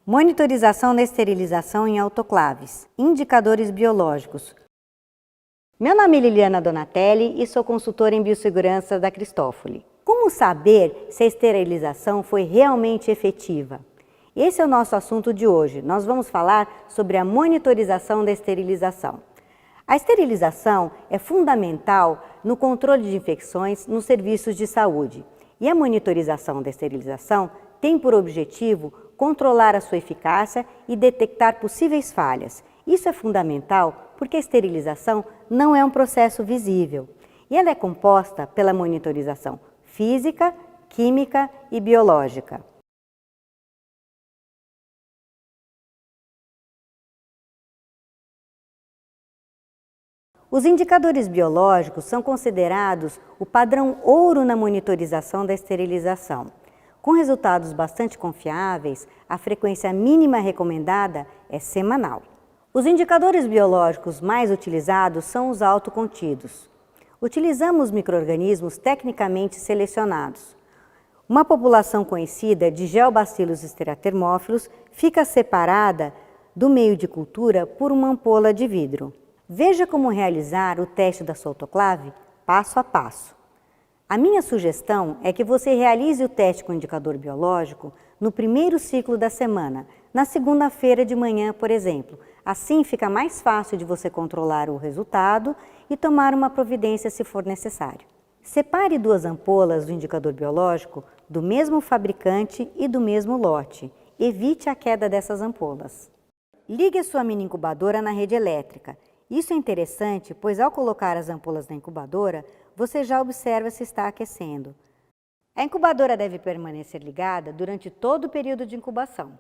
Monitorização da esterilização em autoclaves. Indicadores biológicos. Meu nome é Liliana Donatelli e sou consultora em biossegurança da Cristófoli. Como saber se a esterilização foi realmente efetiva? Esse é o nosso assunto de hoje. Nós vamos falar sobre a monitorização da esterilização. A esterilização é fundamental no controle de infecções nos serviços de saúde. E a monitorização da esterilização tem por objetivo controlar a sua eficácia e detectar possíveis falhas. Isso é fundamental porque a esterilização não é um processo visível e ela é composta pela monitorização física, química e biológica. Os indicadores biológicos são considerados o padrão ouro na monitorização da esterilização. Com resultados bastante confiáveis, a frequência mínima recomendada é semanal. Os indicadores biológicos mais utilizados são os autocontidos. Utilizamos micro-organismos tecnicamente selecionados. Uma população conhecida de Geobacillus esterathermófilos fica separada do meio de cultura por uma ampola de vidro. Veja como realizar o teste da sua autoclave passo a passo. A minha sugestão é que você realize o teste com indicador biológico no primeiro ciclo da semana, na segunda-feira de manhã, por exemplo. Assim fica mais fácil de você controlar o resultado e tomar uma providência se for necessário. Separe duas ampolas do indicador biológico do mesmo fabricante e do mesmo lote. Evite a queda dessas ampolas. Ligue a sua mini incubadora na rede elétrica. Isso é interessante, pois ao colocar as ampolas na incubadora, você já observa se está aquecendo. A incubadora deve permanecer ligada durante todo o período de incubação.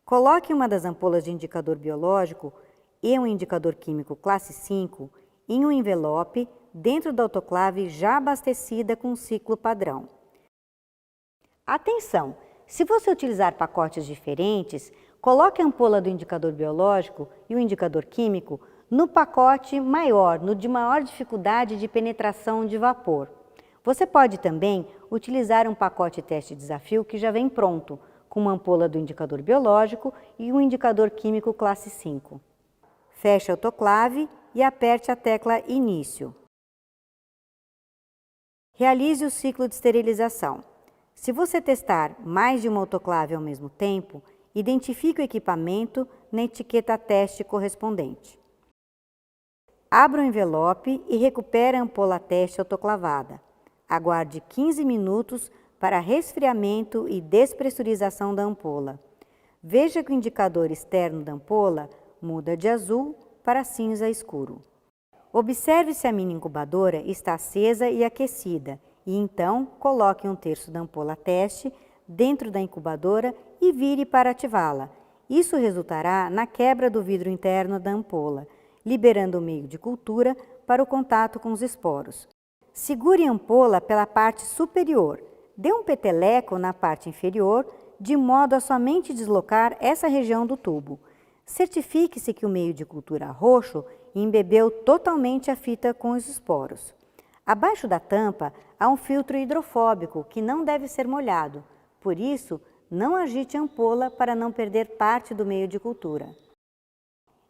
Coloque uma das ampolas de indicador biológico e um indicador químico classe 5 em um envelope dentro da autoclave já abastecida com um ciclo padrão. Atenção! Se você utilizar pacotes diferentes, coloque a ampola do indicador biológico e o indicador químico no pacote maior, no de maior dificuldade de penetração de vapor. Você pode também utilizar um pacote teste desafio que já vem pronto, com uma ampola do indicador biológico e um indicador químico classe 5. Feche a autoclave e aperte a tecla Início. Realize o ciclo de esterilização. Se você testar mais de uma autoclave ao mesmo tempo, identifique o equipamento na etiqueta teste correspondente. Abra o envelope e recupere a ampola teste autoclavada. Aguarde 15 minutos para resfriamento e despressurização da ampola. Veja que o indicador externo da ampola muda de azul para cinza escuro. Observe se a mini incubadora está acesa e aquecida e então coloque um terço da ampola teste dentro da incubadora e vire para ativá-la. Isso resultará na quebra do vidro interno da ampola, liberando o meio de cultura para o contato com os esporos. Segure a ampola pela parte superior, dê um peteleco na parte inferior, de modo a somente deslocar essa região do tubo. Certifique-se que o meio de cultura roxo embebeu totalmente a fita com os esporos. Abaixo da tampa há um filtro hidrofóbico que não deve ser molhado, por isso, não agite a ampola para não perder parte do meio de cultura.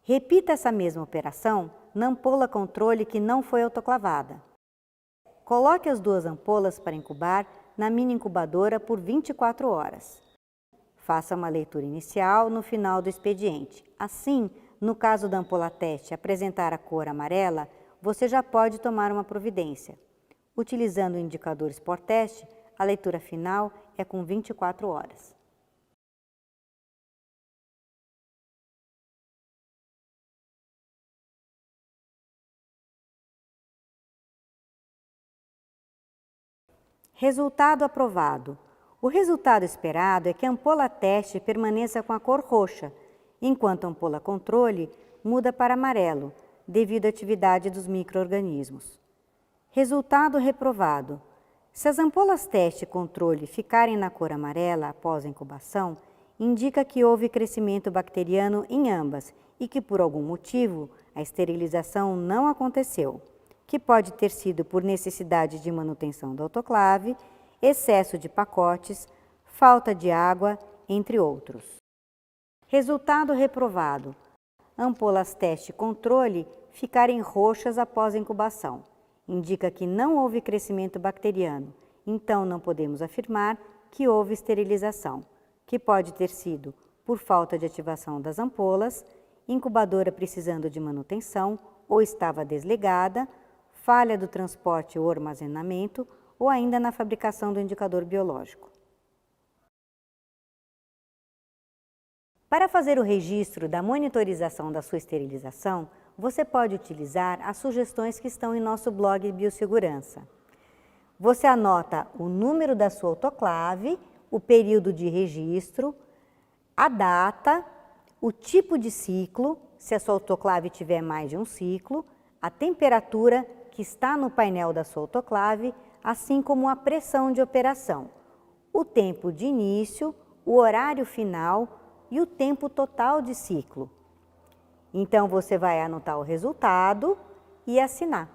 Repita essa mesma operação na ampola controle que não foi autoclavada. Coloque as duas ampolas para incubar na mini incubadora por 24 horas. Faça uma leitura inicial no final do expediente. Assim, no caso da ampola teste apresentar a cor amarela, você já pode tomar uma providência. Utilizando o indicador Spot Test, a leitura final é com 24 horas. Resultado aprovado. O resultado esperado é que a ampola teste permaneça com a cor roxa, enquanto a ampola controle muda para amarelo, devido à atividade dos micro-organismos. Resultado reprovado. Se as ampolas teste e controle ficarem na cor amarela após a incubação, indica que houve crescimento bacteriano em ambas e que, por algum motivo, a esterilização não aconteceu, que pode ter sido por necessidade de manutenção da autoclave, excesso de pacotes, falta de água, entre outros. Resultado reprovado. Ampolas teste controle ficarem roxas após a incubação. Indica que não houve crescimento bacteriano, então não podemos afirmar que houve esterilização, que pode ter sido por falta de ativação das ampolas, incubadora precisando de manutenção ou estava desligada, falha do transporte ou armazenamento ou ainda na fabricação do indicador biológico. Para fazer o registro da monitorização da sua esterilização, você pode utilizar as sugestões que estão em nosso blog Biossegurança. Você anota o número da sua autoclave, o período de registro, a data, o tipo de ciclo, se a sua autoclave tiver mais de um ciclo, a temperatura que está no painel da sua autoclave, assim como a pressão de operação, o tempo de início, o horário final e o tempo total de ciclo. Então, você vai anotar o resultado e assinar.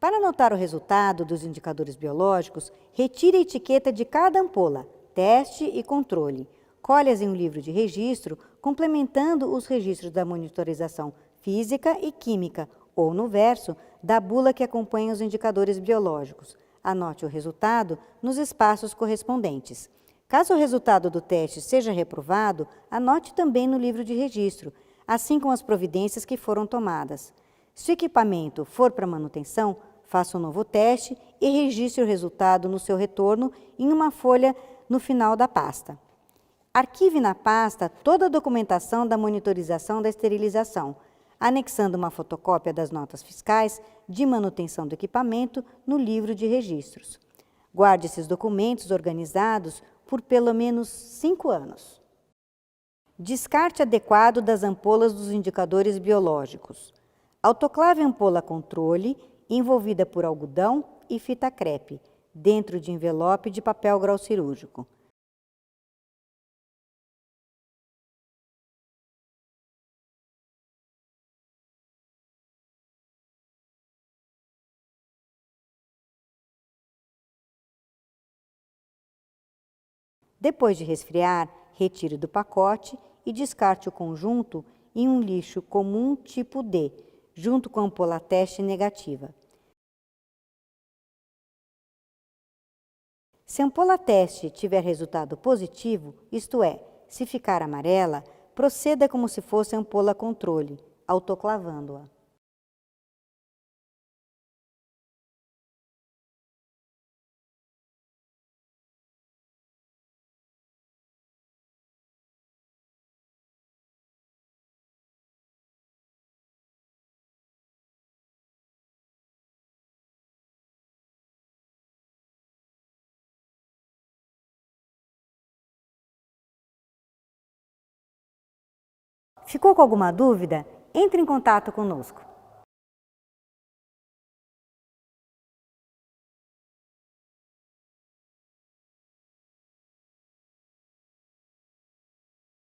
Para anotar o resultado dos indicadores biológicos, retire a etiqueta de cada ampola, teste e controle. Colhe-as em um livro de registro, complementando os registros da monitorização física e química, ou no verso da bula que acompanha os indicadores biológicos. Anote o resultado nos espaços correspondentes. Caso o resultado do teste seja reprovado, anote também no livro de registro, assim como as providências que foram tomadas. Se o equipamento for para manutenção, faça um novo teste e registre o resultado no seu retorno em uma folha no final da pasta. Arquive na pasta toda a documentação da monitorização da esterilização, anexando uma fotocópia das notas fiscais de manutenção do equipamento no livro de registros. Guarde esses documentos organizados por pelo menos 5 anos. Descarte adequado das ampolas dos indicadores biológicos. Autoclave ampola controle, envolvida por algodão e fita crepe, dentro de envelope de papel grau cirúrgico. Depois de resfriar, retire do pacote e descarte o conjunto em um lixo comum tipo D, junto com a ampola teste negativa. Se a ampola teste tiver resultado positivo, isto é, se ficar amarela, proceda como se fosse ampola controle, autoclavando-a. Ficou com alguma dúvida? Entre em contato conosco.